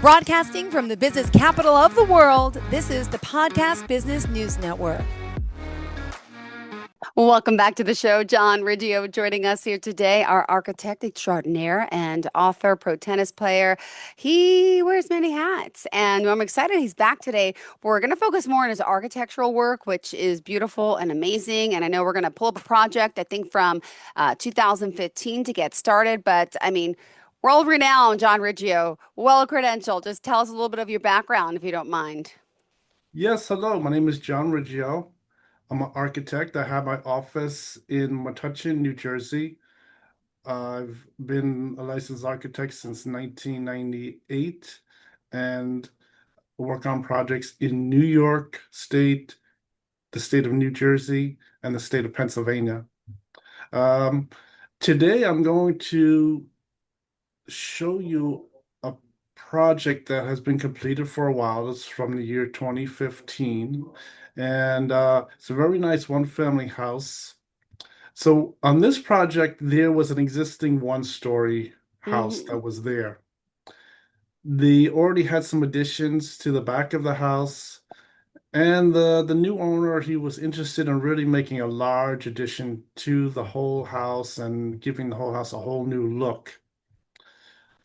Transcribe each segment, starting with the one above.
Broadcasting from the business capital of the world, this is the Podcast Business News Network. Welcome back to the show. John Riggio joining us here today, our architect extraordinaire and author, pro tennis player. He wears many hats, and I'm excited he's back today. We're going to focus more on his architectural work, which is beautiful and amazing. And I know we're going to pull up a project, I think, from 2015 to get started. But I mean, world renowned John Riggio, well credentialed. Just tell us a little bit of your background, if you don't mind. Yes, hello. My name is John Riggio. I'm an architect. I have my office in Metuchen, New Jersey. I've been a licensed architect since 1998 and work on projects in New York State, the state of New Jersey, and the state of Pennsylvania. Today, I'm going to show you a project that has been completed for a while. It's from the year 2015, and it's a very nice one-family house. So on this project, there was an existing one-story house that was there. They already had some additions to the back of the house, and the new owner, he was interested in really making a large addition to the whole house and giving the whole house a whole new look.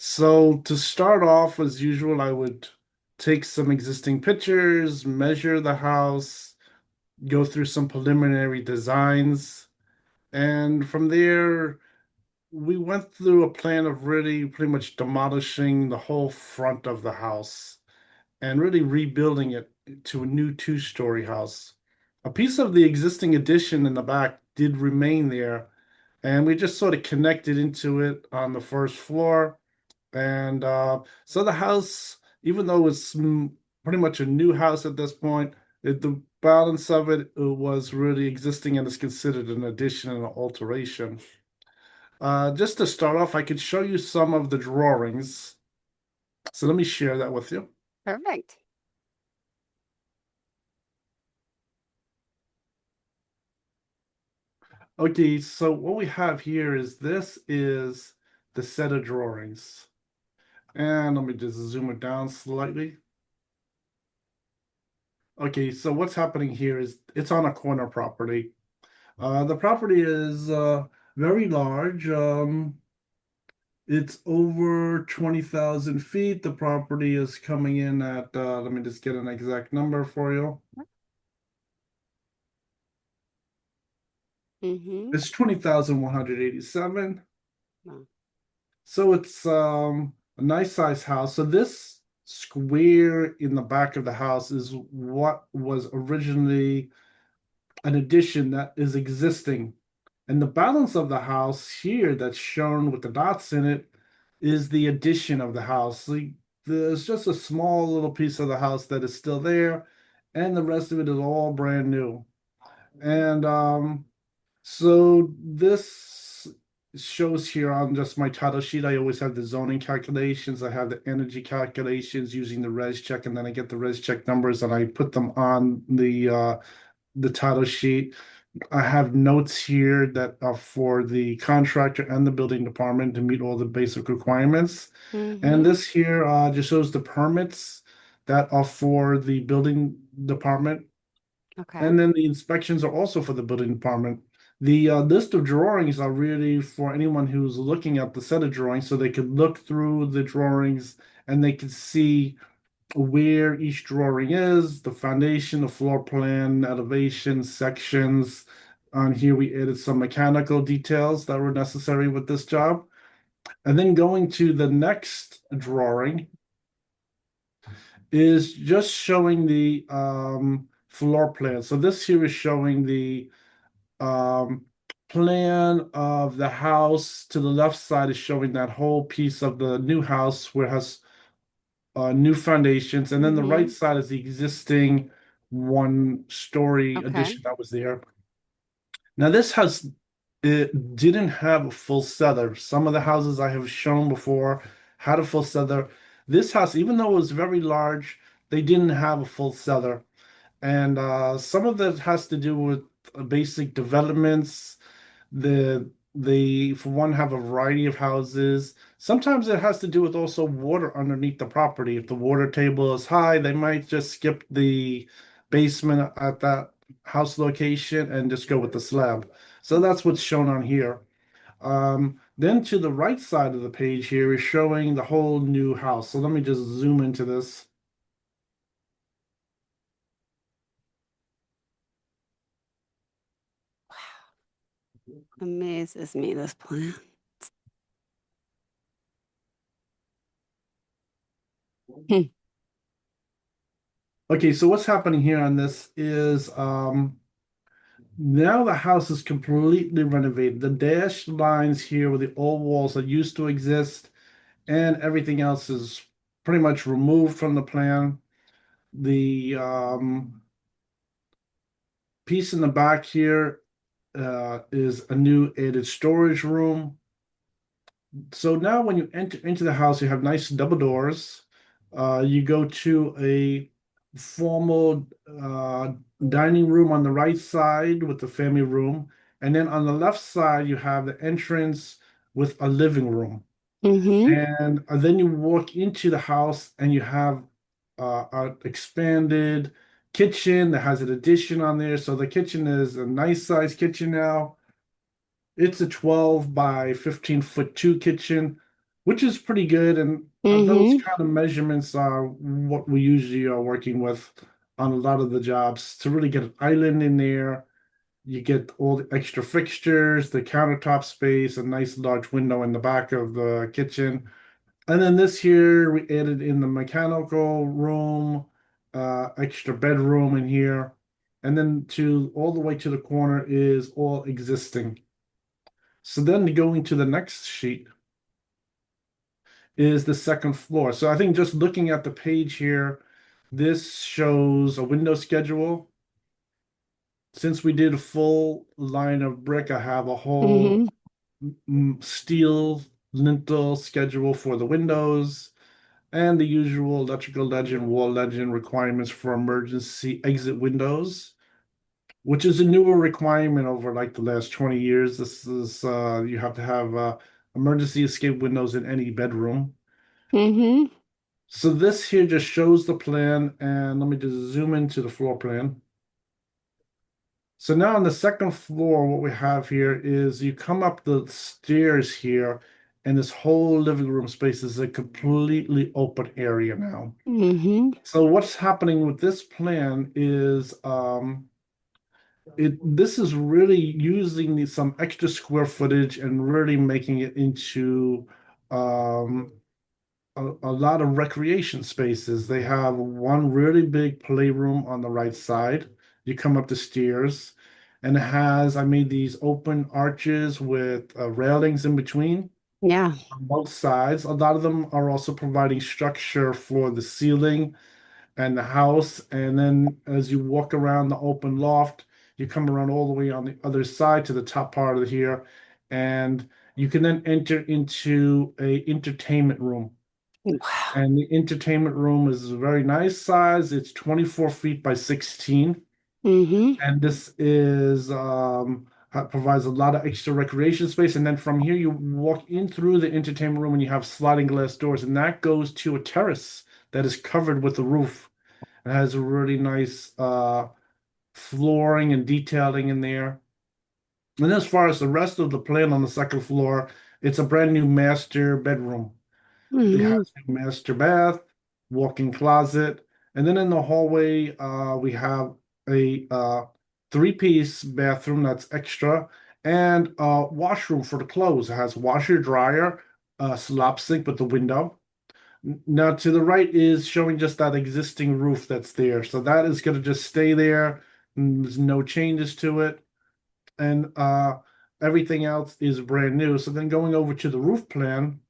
So to start off, as usual, I would take some existing pictures, measure the house, go through some preliminary designs, and from there, we went through a plan of really pretty much demolishing the whole front of the house and really rebuilding it to a new two-story house. A piece of the existing addition in the back did remain there, and we just sort of connected into it on the first floor. And so the house, even though it's pretty much a new house at this point, the balance of it was really existing and is considered an addition and an alteration. Just to start off, I could show you some of the drawings. So let me share that with you. Perfect. Okay, so what we have here is this is the set of drawings. And let me just zoom it down slightly. Okay, so what's happening here is it's on a corner property. The property is very large. It's over 20,000 feet. The property is coming in at, let me just get an exact number for you. It's 20,187. Wow. So it's a nice size house. So this square in the back of the house is what was originally an addition that is existing. And the balance of the house here that's shown with the dots in it is the addition of the house. There's just a small little piece of the house that is still there, and the rest of it is all brand new. And so this shows here on just my title sheet. I always have the zoning calculations. I have the energy calculations using the res check, and then I get the res check numbers and I put them on the title sheet. I have notes here that are for the contractor and the building department to meet all the basic requirements. And this here just shows the permits that are for the building department. Okay. And then the inspections are also for the building department. The list of drawings are really for anyone who's looking at the set of drawings, so they could look through the drawings and they could see where each drawing is, the foundation, the floor plan, elevation, sections. On here, we added some mechanical details that were necessary with this job. And then going to the next drawing is just showing the floor plan. So this here is showing the plan of the house. To the left side is showing that whole piece of the new house where it has new foundations, and then the right side is the existing one-story addition that was there. Now this house, it didn't have a full cellar. Some of the houses I have shown before had a full cellar. This house, even though it was very large, they didn't have a full cellar. And some of that has to do with basic developments. They, for one, have a variety of houses. Sometimes it has to do with also water underneath the property. If the water table is high, they might just skip the basement at that house location and just go with the slab. So that's what's shown on here. Then to the right side of the page here is showing the whole new house. So let me just zoom into this. Amazes me, this plan. Hmm. Okay, so what's happening here on this is now the house is completely renovated. The dashed lines here with the old walls that used to exist and everything else is pretty much removed from the plan. The piece in the back here is a new added storage room. So now when you enter into the house, you have nice double doors. You go to a formal dining room on the right side with the family room. And then on the left side, you have the entrance with a living room. Mm-hmm. And then you walk into the house and you have an expanded kitchen that has an addition on there. So the kitchen is a nice size kitchen now. It's a 12 by 15-foot two kitchen, which is pretty good. And those Mm-hmm. kind of measurements are what we usually are working with on a lot of the jobs to really get an island in there. You get all the extra fixtures, the countertop space, a nice large window in the back of the kitchen. And then this here, we added in the mechanical room, extra bedroom in here. And then to all the way to the corner is all existing. So then going to the next sheet is the second floor. So I think just looking at the page here, this shows a window schedule. Since we did a full line of brick, I have a whole Mm-hmm. steel lintel schedule for the windows and the usual electrical legend, wall legend requirements for emergency exit windows, which is a newer requirement over like the last 20 years. This is you have to have emergency escape windows in any bedroom. Mm-hmm. So this here just shows the plan, and let me just zoom into the floor plan. So now on the second floor, what we have here is you come up the stairs here, and this whole living room space is a completely open area now. Mm-hmm. So what's happening with this plan is this is really using some extra square footage and really making it into um, a lot of recreation spaces. They have one really big playroom on the right side. You come up the stairs, and it has, I made these open arches with railings in between Yeah. on both sides. A lot of them are also providing structure for the ceiling and the house. And then as you walk around the open loft, you come around all the way on the other side to the top part of here, and you can then enter into a entertainment room. Wow. And the entertainment room is a very nice size. It's 24 feet by 16. Mm-hmm. And this is provides a lot of extra recreation space. And then from here you walk in through the entertainment room and you have sliding glass doors, and that goes to a terrace that is covered with a roof. It has a really nice flooring and detailing in there. And as far as the rest of the plan on the second floor, it's a brand new master bedroom. It Mm-hmm. has a master bath, walk-in closet, and then in the hallway, we have a three-piece bathroom that's extra, and a washroom for the clothes. It has washer, dryer, slop sink with the window. Now to the right is showing just that existing roof that's there. So that is going to just stay there. There's no changes to it. And everything else is brand new. So then going over to the roof plan.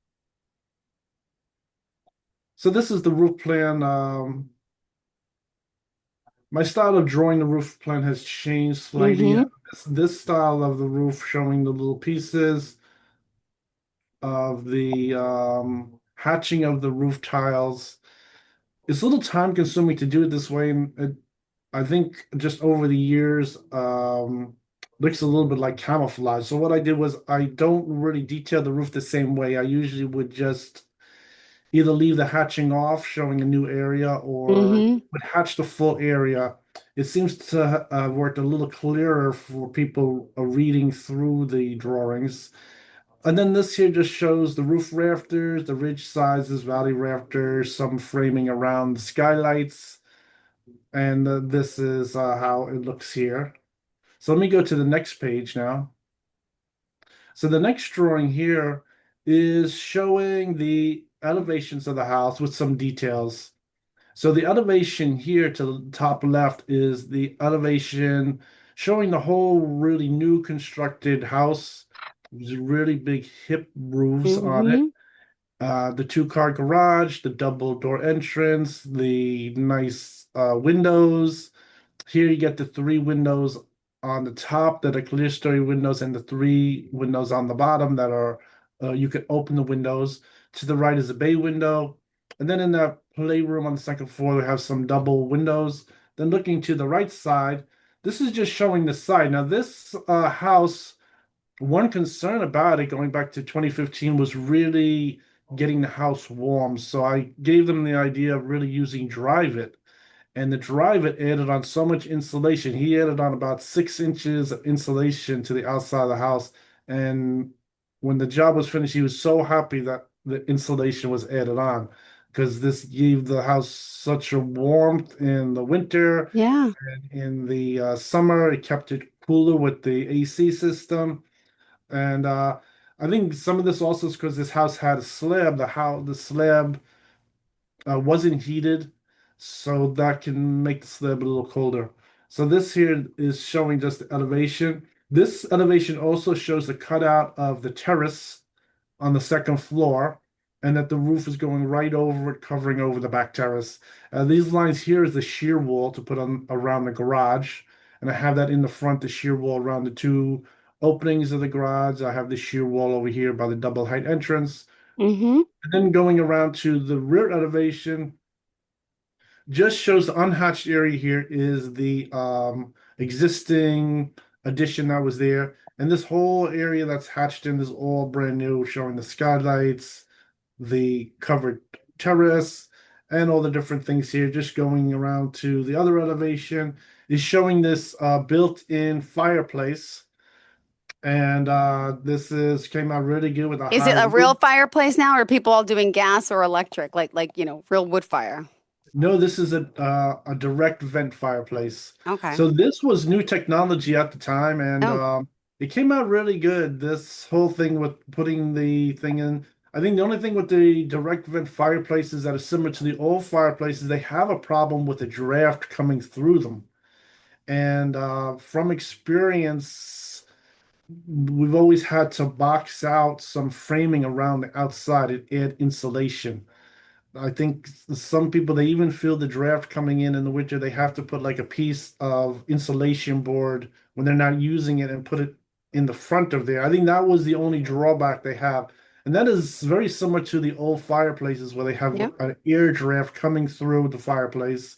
So this is the roof plan. My style of drawing the roof plan has changed slightly. Mm-hmm. This style of the roof showing the little pieces of the hatching of the roof tiles. It's a little time consuming to do it this way, and I think just over the years, looks a little bit like camouflage. So what I did was I don't really detail the roof the same way. I usually would just either leave the hatching off, showing a new area, or Mm-hmm. would hatch the full area. It seems to work a little clearer for people reading through the drawings. And then this here just shows the roof rafters, the ridge sizes, valley rafters, some framing around the skylights, and this is how it looks here. So let me go to the next page now. So the next drawing here is showing the elevations of the house with some details. So the elevation here to the top left is the elevation showing the whole really new constructed house. There's really big hip roofs on it. Mm-hmm. The two-car garage, the double door entrance, the nice windows. Here you get the three windows on the top that are clear story windows, and the three windows on the bottom that are you can open the windows. To the right is a bay window. And then in the playroom on the second floor, we have some double windows. Then looking to the right side, this is just showing the side. Now, this house, one concern about it going back to 2015 was really getting the house warm. So I gave them the idea of really using Drive It. And the Drive It added on so much insulation. He added on about 6 inches of insulation to the outside of the house. And when the job was finished, he was so happy that the insulation was added on because this gave the house such a warmth in the winter. Yeah. And in the summer, it kept it cooler with the AC system. And I think some of this also is because this house had a slab. The slab wasn't heated, so that can make the slab a little colder. So this here is showing just the elevation. This elevation also shows the cutout of the terrace on the second floor, and that the roof is going right over it, covering over the back terrace. These lines here is the shear wall to put on around the garage, and I have that in the front, the shear wall around the two openings of the garage. I have the shear wall over here by the double height entrance. Mm-hmm. And then going around to the rear elevation, just shows the unhatched area here is the existing addition that was there. And this whole area that's hatched in is all brand new, showing the skylights, the covered terrace, and all the different things here. Just going around to the other elevation is showing this built-in fireplace. And this is came out really good with a Is high it a real wood. fireplace now, or are people all doing gas or electric, real wood fire? No, this is a direct vent fireplace. Okay. So this was new technology at the time, and Oh, it came out really good. This whole thing with putting the thing in. I think the only thing with the direct vent fireplaces that are similar to the old fireplaces, they have a problem with the draft coming through them. And from experience, we've always had to box out some framing around the outside and add insulation. I think some people they even feel the draft coming in the winter. They have to put like a piece of insulation board when they're not using it and put it in the front of there. I think that was the only drawback they have, and that is very similar to the old fireplaces where they have yep. an air draft coming through the fireplace.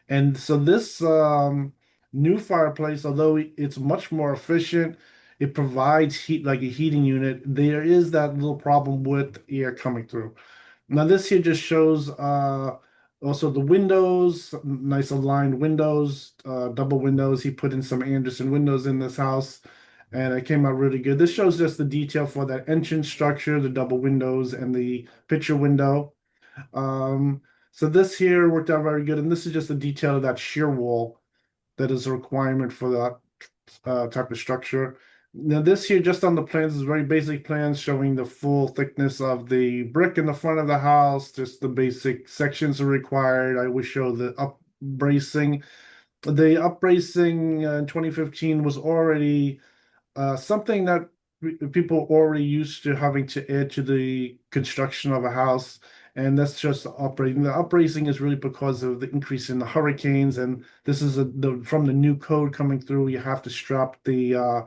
And so this new fireplace, although it's much more efficient, it provides heat like a heating unit. There is that little problem with air coming through. Now this here just shows also the windows, nice aligned windows, double windows. He put in some Anderson windows in this house, and it came out really good. This shows just the detail for that entrance structure, the double windows, and the picture window. Um, so this here worked out very good, and this is just the detail of that shear wall that is a requirement for that type of structure. Now this here, just on the plans, is very basic plans showing the full thickness of the brick in the front of the house. Just the basic sections are required. I would show the up bracing. The up bracing in 2015 was already something that people already used to having to add to the construction of a house, and that's just the upraising. The upraising is really because of the increase in the hurricanes, and this is from the new code coming through. You have to strap the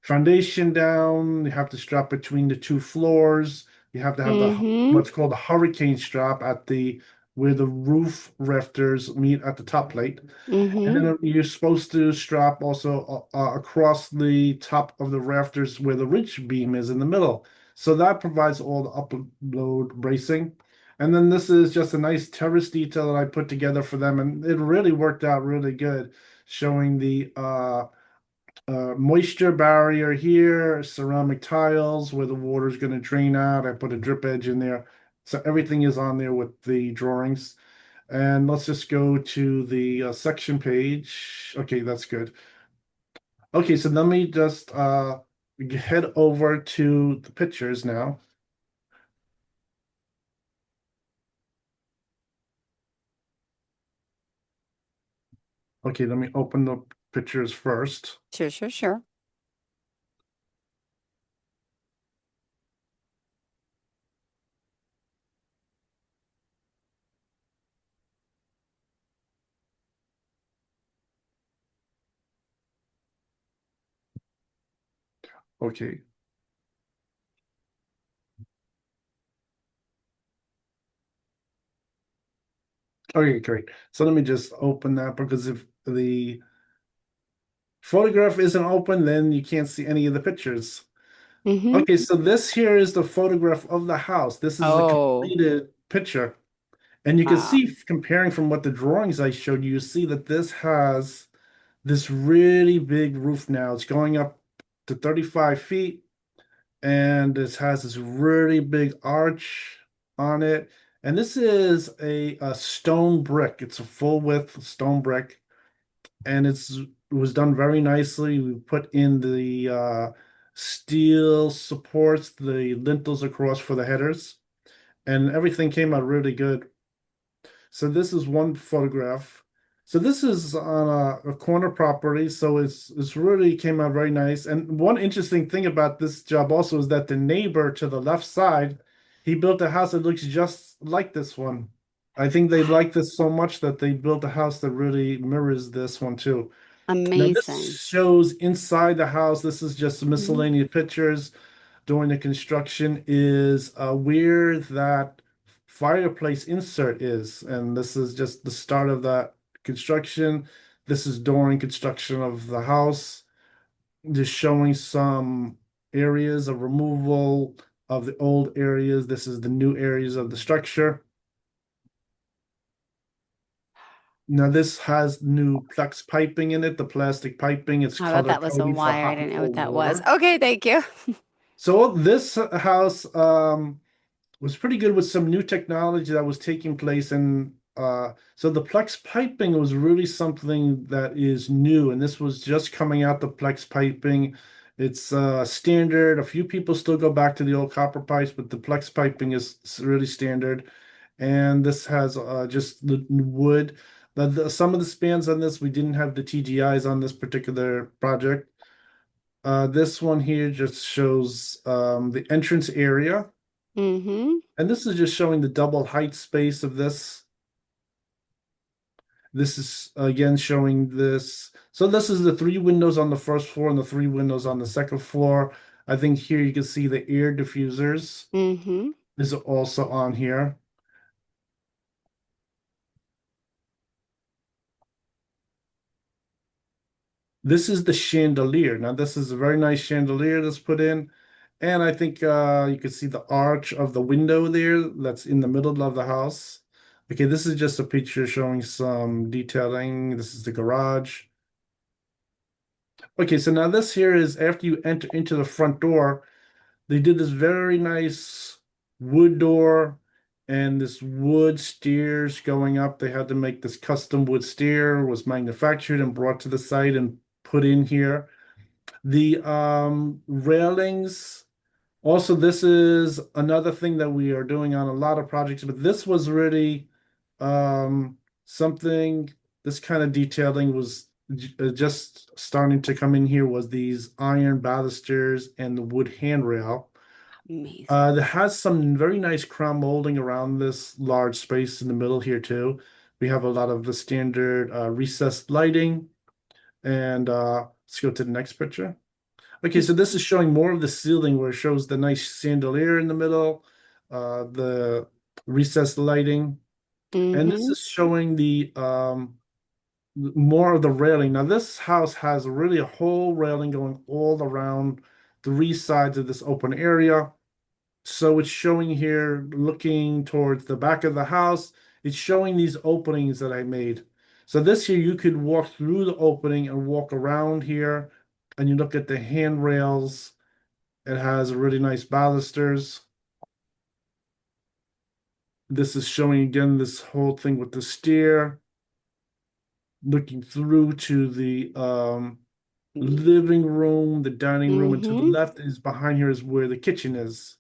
foundation down. You have to strap between the two floors. You have to have the Mm-hmm. what's called a hurricane strap at the where the roof rafters meet at the top plate. And Mm-hmm. then you're supposed to strap also across the top of the rafters where the ridge beam is in the middle. So that provides all the upload bracing. And then this is just a nice terrace detail that I put together for them, and it really worked out really good, showing the moisture barrier here, ceramic tiles where the water is going to drain out. I put a drip edge in there. So everything is on there with the drawings. And let's just go to the section page. Okay, that's good. Okay, so let me just head over to the pictures now. Okay, let me open the pictures first. Sure, sure, sure. Okay. Okay, great. So let me just open that because if the photograph isn't open, then you can't see any of the pictures. Mm-hmm. Okay, so this here is the photograph of the house. This is the Oh, completed picture. And you can wow. see comparing from what the drawings I showed you, you see that this has this really big roof now. It's going up to 35 feet and it has this really big arch on it. And this is a stone brick. It's a full width stone brick and it was done very nicely. We put in the steel supports, the lintels across for the headers, and everything came out really good. So this is one photograph. So this is on a corner property, so it's really came out very nice. And one interesting thing about this job also is that the neighbor to the left side, he built a house that looks just like this one. I think they like this so much that they built a house that really mirrors this one too. Now this Amazing. shows inside the house. This is just Mm-hmm. miscellaneous pictures during the construction is where that fireplace insert is. And this is just the start of that construction. This is during construction of the house, just showing some areas of removal of the old areas. This is the new areas of the structure. Now this has new plex piping in it, the plastic piping. It's I thought color that was a coded for wire. I hot and didn't know what cold that was. water. Okay, thank you. So this house was pretty good with some new technology that was taking place. And so the Plex piping was really something that is new. And this was just coming out the Plex piping. It's standard. A few people still go back to the old copper pipes, but the Plex piping is really standard. And this has just the wood. Some of the spans on this, we didn't have the TGIs on this particular project. This one here just shows the entrance area. Mm-hmm. And this is just showing the double height space of this. This is again showing this. So this is the three windows on the first floor and the three windows on the second floor. I think here you can see the air diffusers Mm-hmm. is also on here. This is the chandelier. Now this is a very nice chandelier that's put in. And I think you can see the arch of the window there that's in the middle of the house. Okay, this is just a picture showing some detailing. This is the garage. Okay, so now this here is after you enter into the front door, they did this very nice wood door and this wood stairs going up. They had to make this custom wood stair, was manufactured and brought to the site and put in here. The railings, also this is another thing that we are doing on a lot of projects, but this was really something, this kind of detailing was just starting to come in here was these iron balusters and the wood handrail. Amazing. That has some very nice crown molding around this large space in the middle here too. We have a lot of the standard recessed lighting. And let's go to the next picture. Okay, so this is showing more of the ceiling where it shows the nice chandelier in the middle, the recessed lighting. And this Mm-hmm. is showing the more of the railing. Now, this house has really a whole railing going all around three sides of this open area. So it's showing here, looking towards the back of the house, it's showing these openings that I made. So this here, you could walk through the opening and walk around here, and you look at the handrails. It has really nice balusters. This is showing again this whole thing with the stair, looking through to the living room, the dining room, and to the Mm-hmm. left is behind here is where the kitchen is.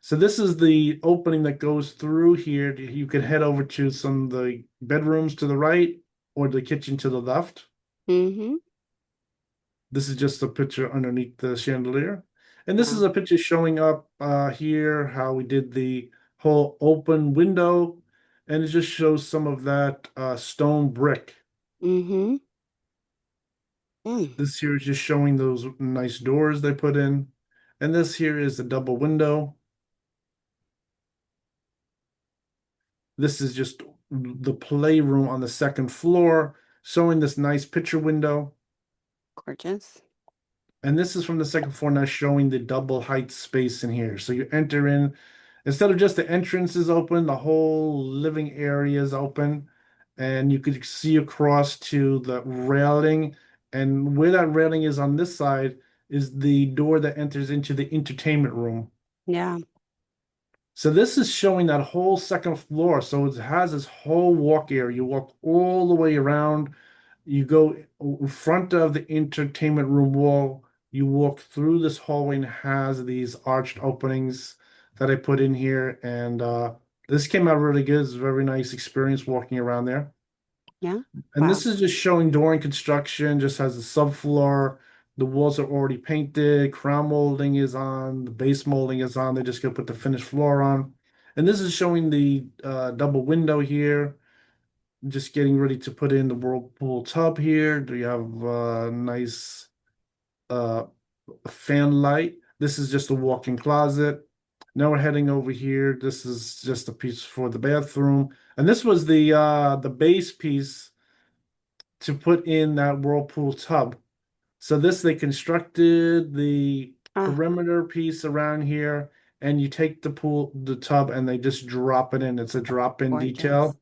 So this is the opening that goes through here. You can head over to some of the bedrooms to the right or the kitchen to the left. Mm-hmm. This is just a picture underneath the chandelier. And this Yeah. is a picture showing up here how we did the whole open window. And it just shows some of that stone brick. Mm-hmm. Mm. This here is just showing those nice doors they put in. And this here is the double window. This is just the playroom on the second floor, showing this nice picture window. Gorgeous. And this is from the second floor now showing the double height space in here. So you enter in, instead of just the entrance is open, the whole living area is open. And you could see across to the railing. And where that railing is on this side is the door that enters into the entertainment room. Yeah. So this is showing that whole second floor. So it has this whole walk area. You walk all the way around. You go in front of the entertainment room wall. You walk through this hallway and it has these arched openings that I put in here. And this came out really good. It's a very nice experience walking around there. Yeah. And Wow. this is just showing during construction, just has a subfloor. The walls are already painted, crown molding is on, the base molding is on. They're just gonna put the finished floor on. And this is showing the double window here. Just getting ready to put in the whirlpool tub here. Do you have a nice uh, fan light? This is just a walk-in closet. Now we're heading over here. This is just a piece for the bathroom. And this was the base piece to put in that whirlpool tub. So this they constructed the Ah, perimeter piece around here, and you take the tub, and they just drop it in. It's a drop-in gorgeous. detail.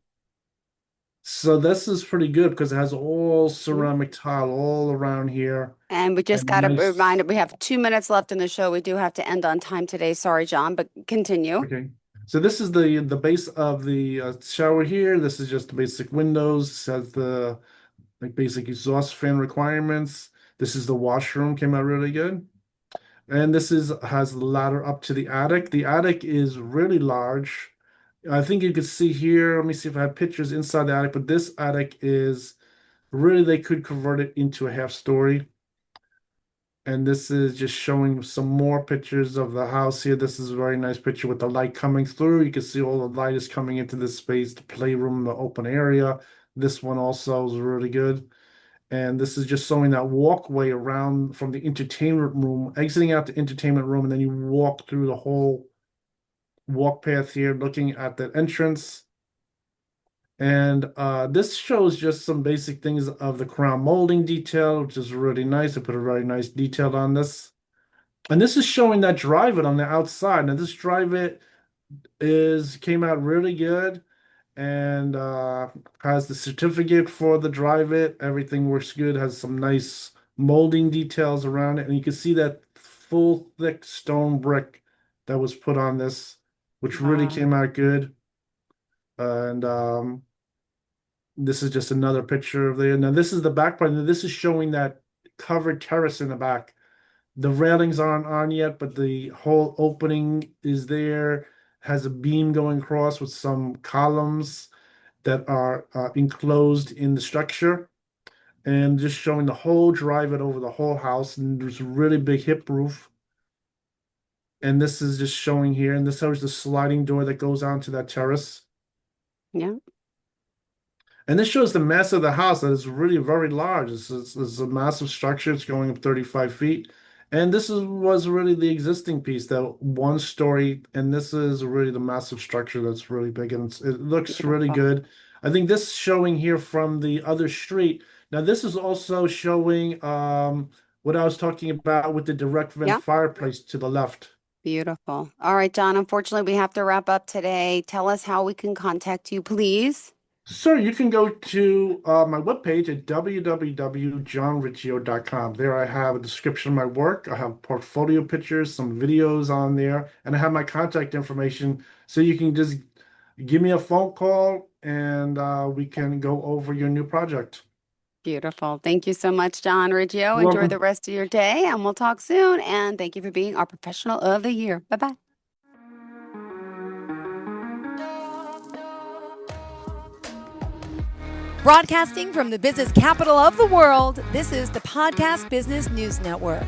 So this is pretty good because it has all Mm. ceramic tile all around here And we just and got a nice. reminder, we have 2 minutes left in the show. We do have to end on time today. Sorry, John, but continue. Okay. So this is the base of the shower here. This is just the basic windows. It has the like basic exhaust fan requirements. This is the washroom, came out really good. And this is has the ladder up to the attic. The attic is really large. I think you could see here. Let me see if I have pictures inside the attic, but this attic is really they could convert it into a half story. And this is just showing some more pictures of the house here. This is a very nice picture with the light coming through. You can see all the light is coming into this space, the playroom, the open area. This one also is really good. And this is just showing that walkway around from the entertainment room, exiting out the entertainment room, and then you walk through the whole walk path here, looking at the entrance. And this shows just some basic things of the crown molding detail, which is really nice. I put a very nice detail on this. And this is showing that drive it on the outside. Now this drive it is came out really good and has the certificate for the drive it. Everything works good, has some nice molding details around it. And you can see that full thick stone brick that was put on this, which really Wow. came out good. And this is just another picture of the. Now this is the back part. And this is showing that covered terrace in the back. The railings aren't on yet, but the whole opening is there. Has a beam going across with some columns that are enclosed in the structure, and just showing the whole drive it over the whole house. And there's a really big hip roof. And this is just showing here. And this shows the sliding door that goes onto that terrace. Yeah. And this shows the mass of the house that is really very large. It's a massive structure. It's going up 35 feet. And was really the existing piece, that one story, and this is really the massive structure that's really big, and it looks really Beautiful. good. I think this showing here from the other street. Now this is also showing what I was talking about with the direct vent Yeah. fireplace to the left. Beautiful. All right, John. Unfortunately, we have to wrap up today. Tell us how we can contact you, please. Sir, you can go to my webpage at www.johnriggio.com. There I have a description of my work. I have portfolio pictures, some videos on there, and I have my contact information. So you can just give me a phone call and we can go over your new project. Beautiful. Thank you so much, John Riggio. You're Enjoy the welcome. rest of your day, and we'll talk soon. And thank you for being our professional of the year. Bye bye. Broadcasting from the business capital of the world, this is the Podcast Business News Network.